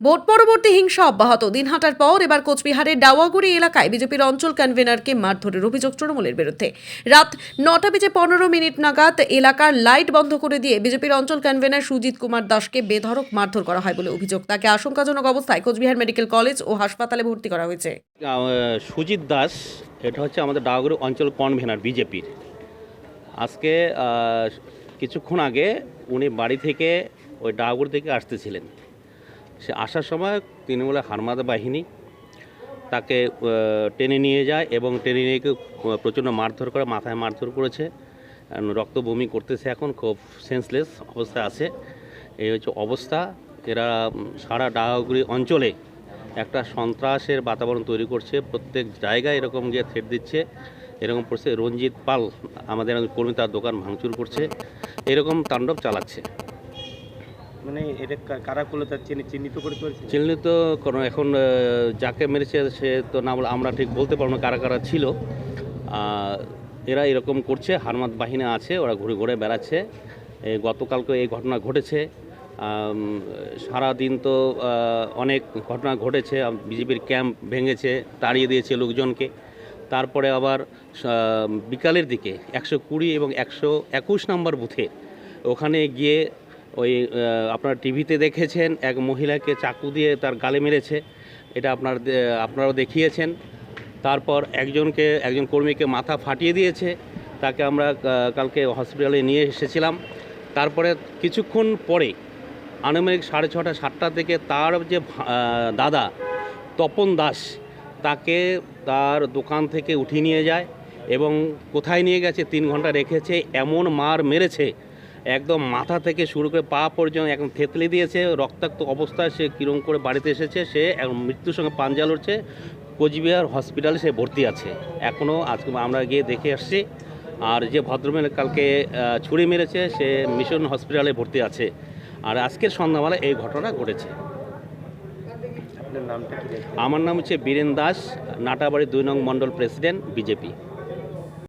Vote পরবর্তী হিংসা অব্যাহত। দিনহাটার পর এবার কোচবিহারের ডাওয়াগুড়ি এলাকায় বিজেপির অঞ্চল কনভেনরকে মারধরের অভিযোগ তৃণমূলের বিরুদ্ধে। রাত 9:15 নাগাদ এলাকার লাইট বন্ধ করে দিয়ে বিজেপির অঞ্চল কনভেনর সুজিত কুমার দাসকে বেধড়ক মারধর করা হয় বলে অভিযোগ। তাকে আশঙ্কাজনক অবস্থায় কোচবিহার মেডিকেল কলেজ ও হাসপাতালে ভর্তি করা হয়েছে। সুজিত দাস, এটা হচ্ছে আমাদের ডাওয়াগুড়ি অঞ্চল কনভেনর বিজেপির। আজকে কিছুক্ষণ আগে উনি বাড়ি থেকে ওই ডাওয়াগুড়ি থেকে আসতেছিলেন। সে আসার সময় তৃণমূলের হারমাদ বাহিনী তাকে টেনে নিয়ে যায় এবং টেনে নিয়ে প্রচণ্ড মারধর করে, মাথায় মারধর করেছে, রক্ত বমি করতেছে, এখন খুব সেন্সলেস অবস্থায় আছে। এই হচ্ছে অবস্থা। এরা সারা ডাওয়াগুড়ি অঞ্চলে একটা সন্ত্রাসের বাতাবরণ তৈরি করছে, প্রত্যেক জায়গায় এরকম গিয়ে থ্রেট দিচ্ছে। এরকম পড়ছে রঞ্জিত পাল আমাদের কর্মী, তার দোকান ভাঙচুর করছে, এরকম তাণ্ডব চালাচ্ছে। মানে এটা কারা করলো তার চিহ্নিত করে পেরেছে? চিহ্নিত কোনো এখন যাকে মেরেছে সে তো নাম আমরা ঠিক বলতে পারবো না কারা কারা ছিল। এরা এরকম করছে, হারমাদ বাহিনী আছে, ওরা ঘুরে ঘুরে বেড়াচ্ছে। গতকালকে এই ঘটনা ঘটেছে। সারা দিন তো অনেক ঘটনা ঘটেছে। বিজেপির ক্যাম্প ভেঙেছে, তাড়িয়ে দিয়েছে লোকজনকে। তারপরে আবার বিকালের দিকে 120 এবং 121 নম্বর বুথে ওখানে গিয়ে ওই আপনারা টিভিতে দেখেছেন, এক মহিলাকে চাকু দিয়ে তার গালে মেরেছে, এটা আপনারাও দেখিয়েছেন। তারপর একজন কর্মীকে মাথা ফাটিয়ে দিয়েছে, তাকে আমরা কালকে হসপিটালে নিয়ে এসেছিলাম। তারপরে কিছুক্ষণ পরে আনুমানিক 6:30 7টা থেকে তার যে দাদা তপন দাস, তাকে তার দোকান থেকে উঠিয়ে নিয়ে যায় এবং কোথায় নিয়ে গেছে 3 ঘন্টা রেখেছে। এমন মার মেরেছে, একদম মাথা থেকে শুরু করে পা পর্যন্ত একদম থেতলে দিয়েছে। রক্তাক্ত অবস্থায় সে কীরকম করে বাড়িতে এসেছে, সে মৃত্যুর সঙ্গে পাঞ্জা লড়ছে। কোচবিহার হসপিটালে সে ভর্তি আছে এখনও। আজকে আমরা গিয়ে দেখে আসছি। আর যে ভদ্রমহিলা কালকে ছুরি মেরেছে, সে মিশন হসপিটালে ভর্তি আছে। আর আজকের সন্ধ্যাবেলা এই ঘটনা ঘটেছে। আপনার নামটা কি? আমার নাম হচ্ছে বীরেন দাস, নাটাবাড়ি 2 নং মণ্ডল প্রেসিডেন্ট, বিজেপি।